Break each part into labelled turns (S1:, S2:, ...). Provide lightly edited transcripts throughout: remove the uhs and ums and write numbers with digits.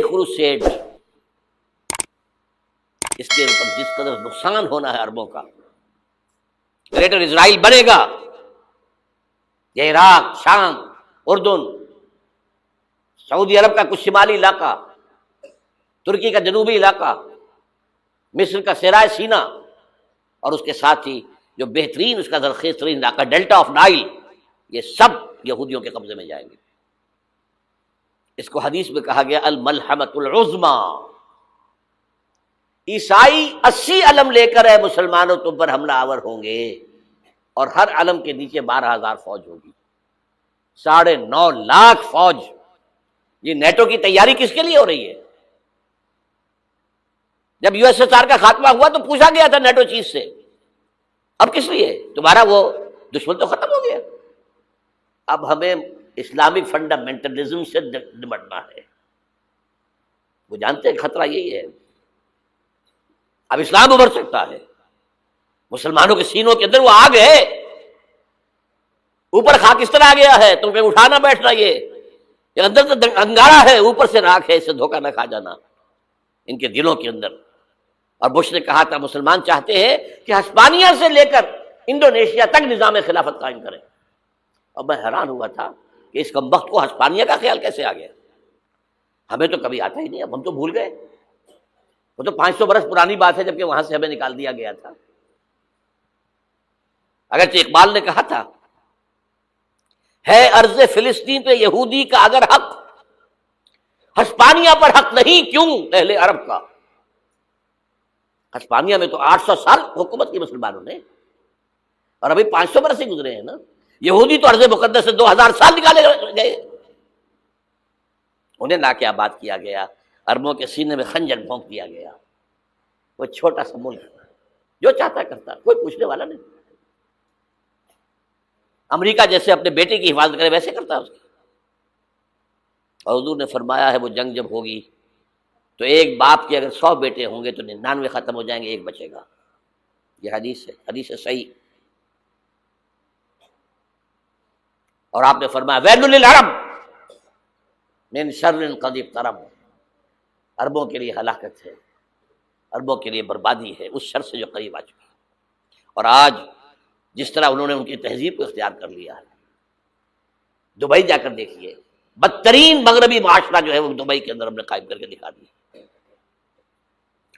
S1: Crusade, اس کے اوپر جس قدر نقصان ہونا ہے عربوں کا، گریٹر اسرائیل بنے گا، یہ عراق، شام، اردن، سعودی عرب کا کچھ شمالی علاقہ، ترکی کا جنوبی علاقہ، مصر کا صحرائے سینا، اور اس کے ساتھ ہی جو بہترین اس کا زرخیز ترین علاقہ ڈیلٹا آف نائل، یہ سب یہودیوں کے قبضے میں جائیں گے۔ اس کو حدیث میں کہا گیا الملحمۃ العظمی۔ عیسائی 80 علم لے کر ہے مسلمانوں تم پر حملہ آور ہوں گے، اور ہر علم کے نیچے 12,000 فوج ہوگی، 9.5 لاکھ فوج۔ یہ نیٹو کی تیاری کس کے لیے ہو رہی ہے؟ جب یو ایس ایس آر کا خاتمہ ہوا تو پوچھا گیا تھا نیٹو چیف سے، اب کس لیے؟ تمہارا وہ دشمن تو ختم ہو گیا، اب ہمیں اسلامک فنڈامنٹلزم سے نمٹنا ہے۔ وہ جانتے ہیں خطرہ یہی ہے، اب اسلام ابھر سکتا ہے، مسلمانوں کے سینوں کے اندر وہ آگ ہے، اوپر خاکستر آ گیا ہے، تمہیں اٹھانا بیٹھنا، یہ اندر تو انگارہ ہے، اوپر سے راکھ ہے، اسے دھوکہ نہ کھا جانا ان کے دلوں کے اندر۔ اور بش نے کہا تھا مسلمان چاہتے ہیں کہ ہسپانیہ سے لے کر انڈونیشیا تک نظام خلافت قائم کریں، اور میں حیران ہوا تھا کہ اس کمبخت کو ہسپانیہ کا خیال کیسے آ گیا؟ ہمیں تو کبھی آتا ہی نہیں، اب ہم تو بھول گئے، وہ تو 500 برس پرانی بات ہے جبکہ وہاں سے ہمیں نکال دیا گیا تھا۔ اگرچہ اقبال نے کہا تھا ہے ارض فلسطین پہ یہودی کا اگر حق، ہسپانیہ پر حق نہیں کیوں اہل عرب کا؟ ہسپانیہ میں تو 800 سال حکومت کی مسلمانوں نے، اور ابھی 500 برس سے گزرے ہیں نا۔ یہودی تو ارض مقدس سے 2000 سال نکالے گئے، انہیں لا کے آباد کیا گیا، عربوں کے سینے میں خنجر بھونک دیا گیا۔ وہ چھوٹا سا ملک جو چاہتا کرتا، کوئی پوچھنے والا نہیں۔ امریکہ جیسے اپنے بیٹے کی حفاظت کرے ویسے کرتا ہے اس کی۔ اور حضور نے فرمایا ہے وہ جنگ جب ہوگی تو ایک باپ کے اگر 100 بیٹے ہوں گے تو 99 ختم ہو جائیں گے، ایک بچے گا۔ یہ حدیث ہے، حدیث ہے صحیح۔ اور آپ نے فرمایا ویل للعرب من شر قد اقترب، عربوں کے لیے ہلاکت ہے، عربوں کے لیے بربادی ہے اس شر سے جو قریب آ چکی ہے۔ اور آج جس طرح انہوں نے ان کی تہذیب کو اختیار کر لیا ہے، دبئی جا کر دیکھیے، بدترین مغربی معاشرہ جو ہے وہ دبئی کے اندر ہم نے قائم کر کے دکھا دیا۔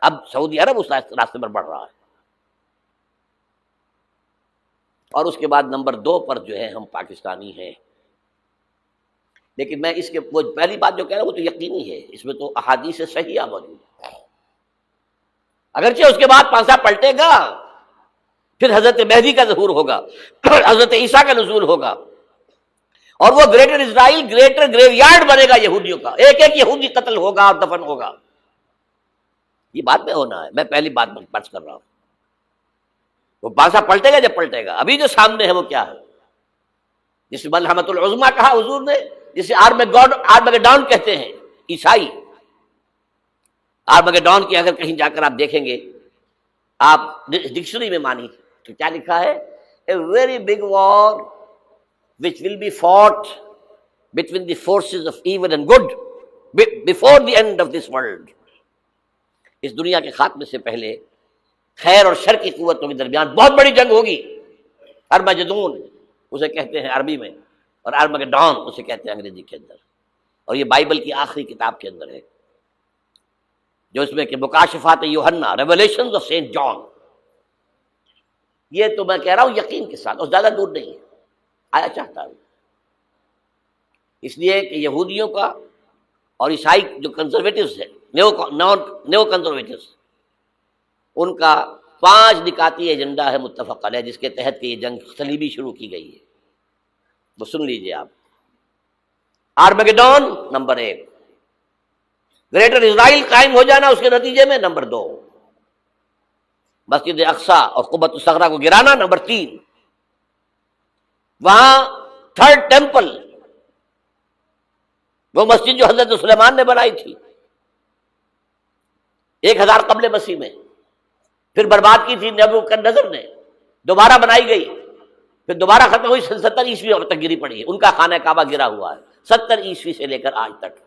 S1: اب سعودی عرب اس راستے پر بڑھ رہا ہے۔ اور اس کے بعد نمبر 2 پر جو ہے ہم پاکستانی ہیں، لیکن میں اس کے وہ پہلی بات جو کہہ رہا ہوں وہ تو یقینی ہے، اس میں تو احادیث صحیحہ موجود ہے۔ اگرچہ اس کے بعد پانسا پلٹے گا، پھر حضرت مہدی کا ظہور ہوگا، حضرت عیسیٰ کا نزول ہوگا، اور وہ گریٹر اسرائیل گریٹر گریو یارڈ بنے گا یہودیوں کا، ایک ایک یہودی قتل ہوگا اور دفن ہوگا۔ یہ بات میں ہونا ہے، میں پہلی بات بات کر رہا ہوں۔ وہ پانسا پلٹے گا جب پلٹے گا، ابھی جو سامنے ہے وہ کیا ہے؟ جسے ملحمۃ العظمیٰ کہا حضور نے، جسے آرمگیڈون کہتے ہیں عیسائی۔ آرمگیڈون کی اگر کہیں جا کر آپ دیکھیں گے، آپ ڈکشنری میں مانی تو کیا لکھا ہے؟ A very big war which will be fought between the forces of evil and good before the end of this world۔ اس دنیا کے خاتمے سے پہلے خیر اور شر کی قوتوں کے درمیان بہت بڑی جنگ ہوگی۔ ارمجدون اسے کہتے ہیں عربی میں، اور ارمگڈون اسے کہتے ہیں انگریزی کے اندر، اور یہ بائبل کی آخری کتاب کے اندر ہے، جو اس میں کہ مکاشفات یوحنا، ریولیشنز آف سینٹ جان۔ یہ تو میں کہہ رہا ہوں یقین کے ساتھ، اور زیادہ دور نہیں ہے، آیا چاہتا ہوں۔ اس لیے کہ یہودیوں کا اور عیسائی جو کنزرویٹوز ہیں، نیو کنزرویٹوز، ان کا 5 نکاتی ایجنڈا ہے متفق علیہ، جس کے تحت کہ یہ جنگ صلیبی شروع کی گئی ہے۔ وہ سن لیجئے آپ۔ آرمگیڈون نمبر 1، گریٹر اسرائیل قائم ہو جانا اس کے نتیجے میں نمبر 2، مسجد اقصی اور قبۃ الصغریٰ کو گرانا نمبر 3، وہاں 3rd ٹیمپل، وہ مسجد جو حضرت سلیمان نے بنائی تھی 1000 قبل مسیح میں، پھر برباد کی تھی نیبوکدنیزر نے، دوبارہ بنائی گئی، پھر دوبارہ ختم ہوئی 70 عیسوی تک گری پڑی ہے۔ ان کا خانہ کعبہ گرا ہوا ہے 70 عیسوی سے لے کر آج تک۔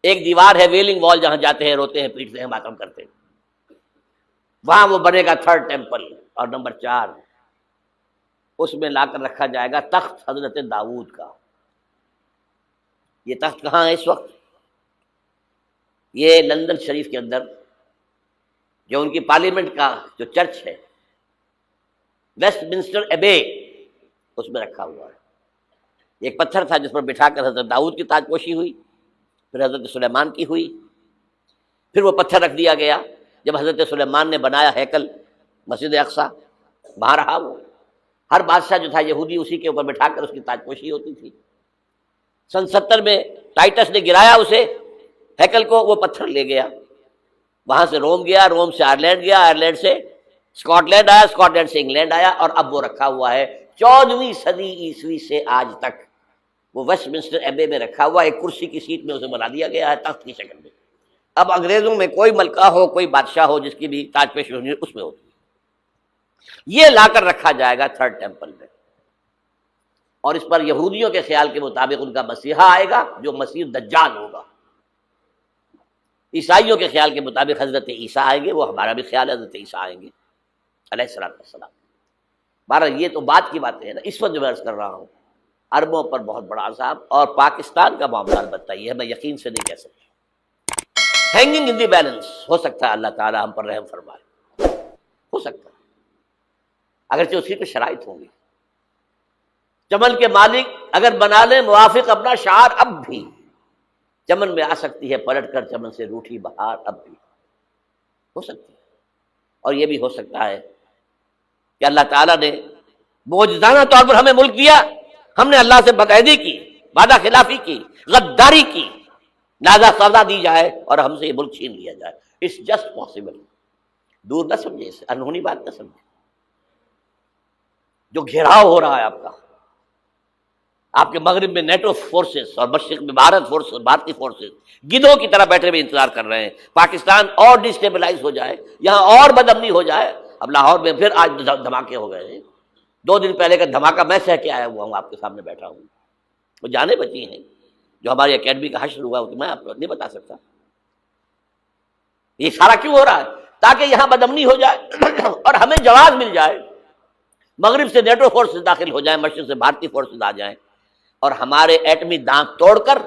S1: ایک دیوار ہے ویلنگ وال، جہاں جاتے ہیں، روتے ہیں، پیٹتے ہیں، ماتم کرتے ہیں، وہاں وہ بنے گا تھرڈ ٹیمپل۔ اور نمبر 4، اس میں لا کر رکھا جائے گا تخت حضرت داؤد کا۔ یہ تخت کہاں ہے اس وقت؟ یہ لندن شریف کے اندر، جو ان کی پارلیمنٹ کا جو چرچ ہے، ویسٹ منسٹر ایبے، اس میں رکھا ہوا ہے۔ ایک پتھر تھا جس پر بٹھا کر حضرت داؤد کی تاج پوشی ہوئی، پھر حضرت سلیمان کی ہوئی، پھر وہ پتھر رکھ دیا گیا جب حضرت سلیمان نے بنایا ہیکل مسجد اقصیٰ، وہاں رہا وہ۔ ہر بادشاہ جو تھا یہودی اسی کے اوپر بٹھا کر اس کی تاج پوشی ہوتی تھی۔ سن 70 میں ٹائٹس نے گرایا اسے، ہیکل کو، وہ پتھر لے گیا، وہاں سے روم گیا، روم سے آئرلینڈ گیا، آئرلینڈ سے اسکاٹ لینڈ آیا، اسکاٹ لینڈ سے انگلینڈ آیا، اور اب وہ رکھا ہوا ہے 14ویں صدی عیسوی سے آج تک۔ وہ ویسٹ منسٹر ایبے میں رکھا ہوا، ایک کرسی کی سیٹ میں اسے بنا دیا گیا ہے تخت کی شکل میں۔ اب انگریزوں میں کوئی ملکہ ہو، کوئی بادشاہ ہو جس کی بھی تاج پوشی ہونی، اس میں ہوتی ہے۔ یہ لا کر رکھا جائے گا تھرڈ ٹیمپل میں، اور اس پر یہودیوں کے خیال کے مطابق ان کا مسیحا آئے گا جو مسیح دجال ہوگا۔ عیسائیوں کے خیال کے مطابق حضرت عیسیٰ آئیں گے، وہ ہمارا بھی خیال ہے حضرت عیسیٰ آئیں گے علیہ السلام۔ بہرحال یہ تو بات کی باتیں ہیں نا، اس وقت جو میں عرض کر رہا ہوں، عربوں پر بہت بڑا عذاب، اور پاکستان کا معاملہ البتہ یہ ہے، میں یقین سے نہیں کہہ سکتا، ہینگنگ ان دی بیلنس، ہو سکتا ہے اللہ تعالیٰ ہم پر رحم فرمائے، ہو سکتا ہے، اگرچہ اسی پہ شرائط ہوں گی۔ چمن کے مالک اگر بنا لیں موافق اپنا شعار، اب بھی چمن میں آ سکتی ہے پلٹ کر چمن سے روٹھی بہار، اب بھی ہو سکتی ہے۔ اور یہ بھی ہو سکتا ہے کہ اللہ تعالیٰ نے معجزانہ طور پر ہمیں ملک دیا، ہم نے اللہ سے بدعہدی کی، وعدہ خلافی کی، غداری کی، لہذا سزا دی جائے اور ہم سے یہ ملک چھین لیا جائے۔ اٹس جسٹ پاسبل، دور نہ سمجھے، اسے انہونی بات نہ سمجھے۔ جو گھیراؤ ہو رہا ہے آپ کے مغرب میں نیٹو فورسز اور مشرق میں بھارتی فورسز گدھوں کی طرح بیٹھے ہوئے انتظار کر رہے ہیں پاکستان اور ڈسٹیبلائز ہو جائے، یہاں اور بدامنی ہو جائے۔ اب لاہور میں پھر آج دھماکے ہو گئے ہیں، 2 دن پہلے کا دھماکہ میں سہ کے آیا ہوا ہوں، آپ کے سامنے بیٹھا ہوں، وہ جانے بچی ہیں۔ جو ہماری اکیڈمی کا حشر ہوا تو میں آپ کو نہیں بتا سکتا۔ یہ سارا کیوں ہو رہا ہے؟ تاکہ یہاں بدامنی ہو جائے اور ہمیں جواز مل جائے، مغرب سے نیٹو فورسز داخل ہو جائیں، مشرق سے بھارتی فورسز آ جائیں، اور ہمارے ایٹمی دانت توڑ کر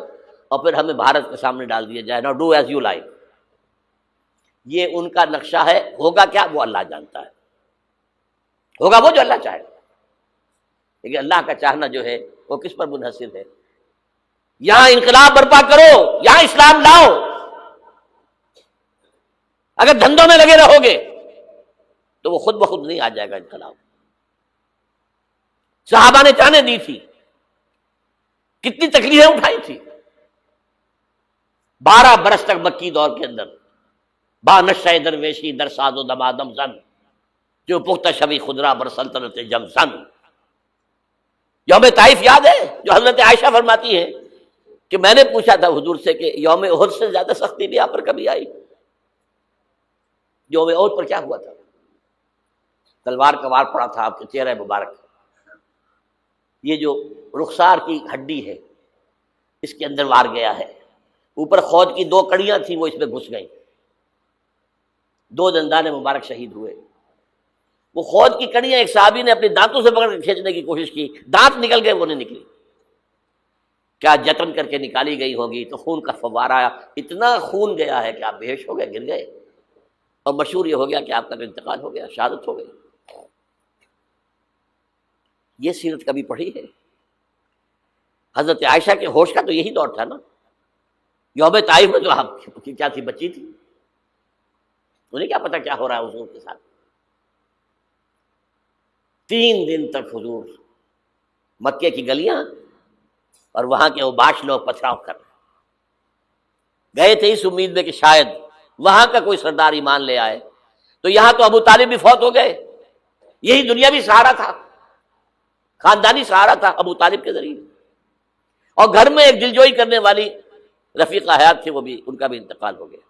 S1: اور پھر ہمیں بھارت کے سامنے ڈال دیا جائے۔ نو ڈو ایز یو لائک، یہ ان کا نقشہ ہے۔ ہوگا کیا وہ اللہ جانتا ہے، ہوگا وہ جو اللہ چاہے، لیکن اللہ کا چاہنا جو ہے وہ کس پر منحصر ہے؟ یہاں انقلاب برپا کرو، یہاں اسلام لاؤ۔ اگر دھندوں میں لگے رہو گے تو وہ خود بخود نہیں آ جائے گا انقلاب۔ صحابہ نے جانیں دی تھی، کتنی تکلیفیں اٹھائی تھی، 12 برس تک مکی دور کے اندر، با نشہ درویشی در ساز و دمادم زن، جو پختہ شبی خدرا بر سلطنت جم سن۔ یوم طائف یاد ہے جو حضرت عائشہ فرماتی ہے کہ میں نے پوچھا تھا حضور سے کہ یوم احد سے زیادہ سختی بھی آپ پر کبھی آئی؟ یوم احد پر کیا ہوا تھا؟ تلوار کا وار پڑا تھا آپ کے چہرہ مبارک، یہ جو رخسار کی ہڈی ہے اس کے اندر وار گیا ہے، اوپر خود کی 2 کڑیاں تھیں وہ اس میں گھس گئیں، 2 دندان مبارک شہید ہوئے۔ وہ خود کی کڑیاں ایک صحابی نے اپنے دانتوں سے پکڑ کے کھینچنے کی کوشش کی، دانت نکل گئے، وہ نہیں نکلی، کیا جتن کر کے نکالی گئی ہوگی، تو خون کا فوارہ آیا، اتنا خون گیا ہے کہ آپ بے ہوش ہو گئے، گر گئے، اور مشہور یہ ہو گیا کہ آپ کا انتقال ہو گیا، شہادت ہو گئی۔ یہ سیرت کبھی پڑھی ہے؟ حضرت عائشہ کے ہوش کا تو یہی دور تھا نا، یوم طائف میں تو آپ کیا تھی، بچی تھی، انہیں کیا پتا کیا ہو رہا ہے حضور کے ساتھ۔ 3 دن تک حضور مکے کی گلیاں اور وہاں کے اوباش لوگ پتھراؤ کر گئے تھے اس امید میں کہ شاید وہاں کا کوئی سردار ایمان لے آئے، تو یہاں تو ابو طالب بھی فوت ہو گئے، یہی دنیاوی سہارا تھا، خاندانی سہارا تھا ابو طالب کے ذریعے، اور گھر میں ایک دلجوئی کرنے والی رفیقہ حیات تھی، وہ بھی، ان کا بھی انتقال ہو گیا۔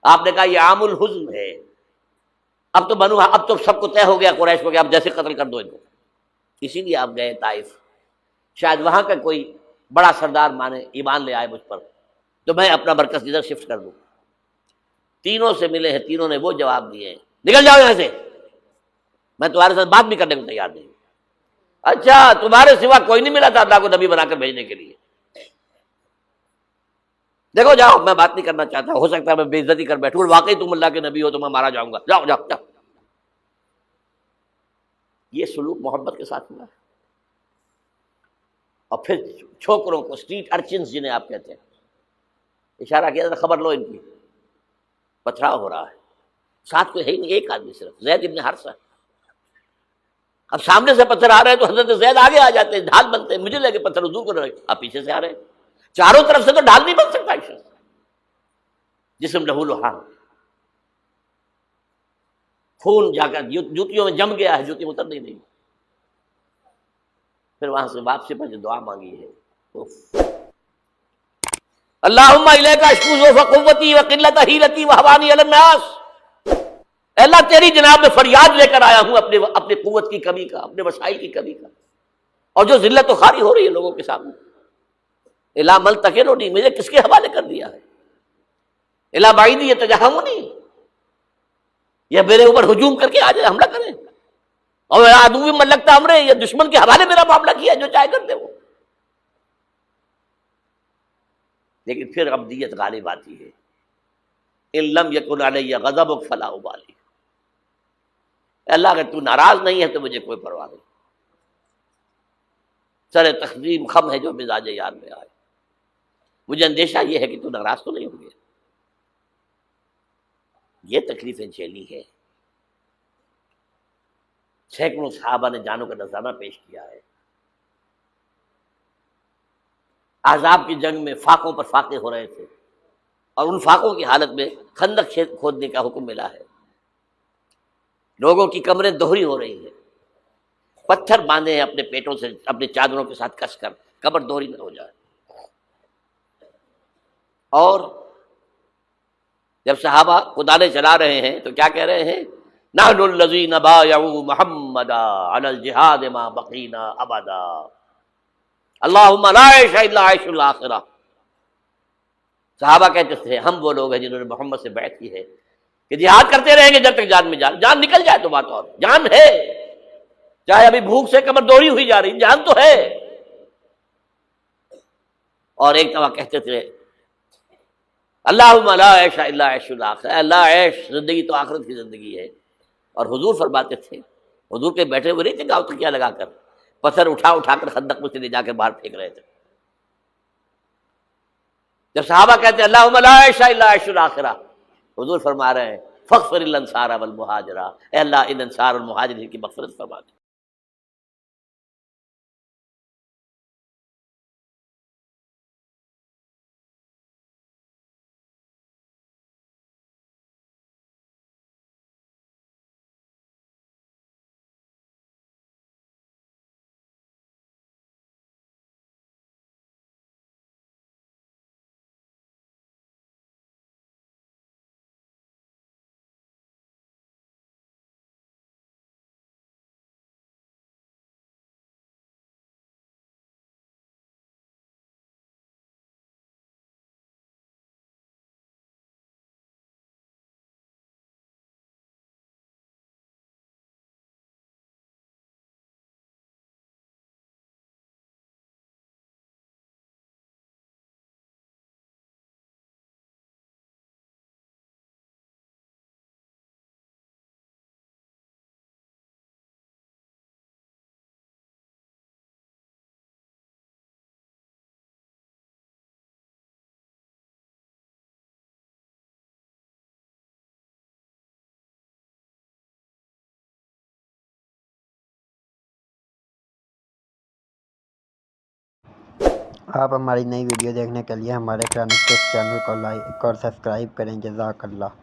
S1: آپ نے کہا یہ عام الحزن ہے، اب تو سب کو طے ہو گیا قریش کو کہ اب جیسے قتل کر دو ان کو، اسی لیے آپ گئے طائف، شاید وہاں کا کوئی بڑا سردار مانے ایمان لے آئے مجھ پر، تو میں اپنا مرکز ادھر شفٹ کر دوں. تینوں سے ملے ہیں، تینوں نے وہ جواب دیے ہیں نکل جاؤ یہاں سے، میں تمہارے ساتھ بات بھی کرنے کو تیار نہیں. اچھا تمہارے سوا کوئی نہیں ملا تھا اللہ کو نبی بنا کر بھیجنے کے لیے؟ دیکھو جاؤ، میں بات نہیں کرنا چاہتا، ہو سکتا ہے میں بے عزتی کر بیٹھوں، واقعی تم اللہ کے نبی ہو تو میں مارا جاؤں گا، جاؤ جاؤ جاؤ. یہ سلوک محبت کے ساتھ ہوا ہے. اور پھر چھوکروں کو، اسٹریٹ ارچنز جنہیں آپ کہتے ہیں، اشارہ کیا تھا خبر لو ان کی، پتھراؤ ہو رہا ہے. ساتھ کوئی ہے ہی نہیں، ایک آدمی صرف، زید ابن حارثہ. اب سامنے سے پتھر آ رہے ہیں تو حضرت زید آگے آ جاتے ہیں، ڈھال بنتے ہیں، مجھے لے کے پتھر حضور کر رہے ہیں، آپ پیچھے سے آ رہے ہیں. چاروں طرف سے تو ڈھال نہیں بن سکتا شخص، جسم لہو لہان، خون جا کر جوتیوں میں جم گیا ہے، جوتی اتر نہیں. پھر وہاں سے واپسی پر جو دعا مانگی ہے، اللہم الیک اشکو ضعف قوتی وقلت حیلتی وہوانی علی الناس. اللہ تیری جناب میں فریاد لے کر آیا ہوں اپنے قوت کی کمی کا، اپنے وسائل کی کمی کا، اور جو ذلت و خواری ہو رہی ہے لوگوں کے سامنے. الا ملتقننی، مجھے کس کے حوالے کر دیا ہے؟ الا بعیدی یتجہمنی، یہ میرے اوپر ہجوم کر کے آ جائے، حملہ کرے. اور عدو من لگتا امرے، یہ دشمن کے حوالے میرا معاملہ کیا، جو چاہے کر دے وہ. لیکن پھر ابدیت غالب آتی ہے، ان لم یکن علی غضبک فلا ابالی. اللہ اگر تو ناراض نہیں ہے تو مجھے کوئی پرواہ نہیں، سر تقسیم خم ہے جو مزاج یار میں آئے. مجھے اندیشہ یہ ہے کہ تو ناراض تو نہیں ہو گیا. یہ تکلیفیں جھیلی ہے. سینکڑوں صحابہ نے جانوں کا نذرانہ پیش کیا ہے. احزاب کی جنگ میں فاقوں پر فاقے ہو رہے تھے، اور ان فاقوں کی حالت میں خندق کھودنے کا حکم ملا ہے. لوگوں کی کمریں دوہری ہو رہی ہیں، پتھر باندھے ہیں اپنے پیٹوں سے، اپنی چادروں کے ساتھ کس کر کمر دوہری نہ ہو جائے. اور جب صحابہ کدالیں چلا رہے ہیں تو کیا کہہ رہے ہیں؟ نحن الذین بایعوا محمدا علی الجہاد ما بقینا ابدا، اللہم لا عیش الا عیش الاخرہ. صحابہ کہتے تھے ہم وہ لوگ ہیں جنہوں نے محمد سے بیعت کی ہے کہ جہاد کرتے رہیں گے جب تک جان میں جان نکل جائے تو بات اور، جان ہے، چاہے ابھی بھوک سے کمر دوڑی ہوئی جا رہی، جان تو ہے. اور ایک دفعہ کہتے تھے اللہم لا عیش الا عیش الاخرہ، اللہ عیش زندگی تو آخرت کی زندگی ہے. اور حضور فرماتے تھے، حضور کے بیٹھے ہوئے نہیں تھے گاؤں تکیہ لگا کر، پتھر اٹھا اٹھا کر خندق میں سے لے جا کے باہر پھینک رہے تھے. جب صحابہ کہتے ہیں اللہم لا عیش الا عیش الاخرہ، حضور فرما رہے ہیں فاغفر الانصار والمہاجرہ، اے اللہ ان انصار اور مہاجرین کی مغفرت فرما دے.
S2: آپ ہماری نئی ویڈیو دیکھنے کے لیے ہمارے کرانسٹس چینل کو لائک اور سبسکرائب کریں. جزاک اللہ.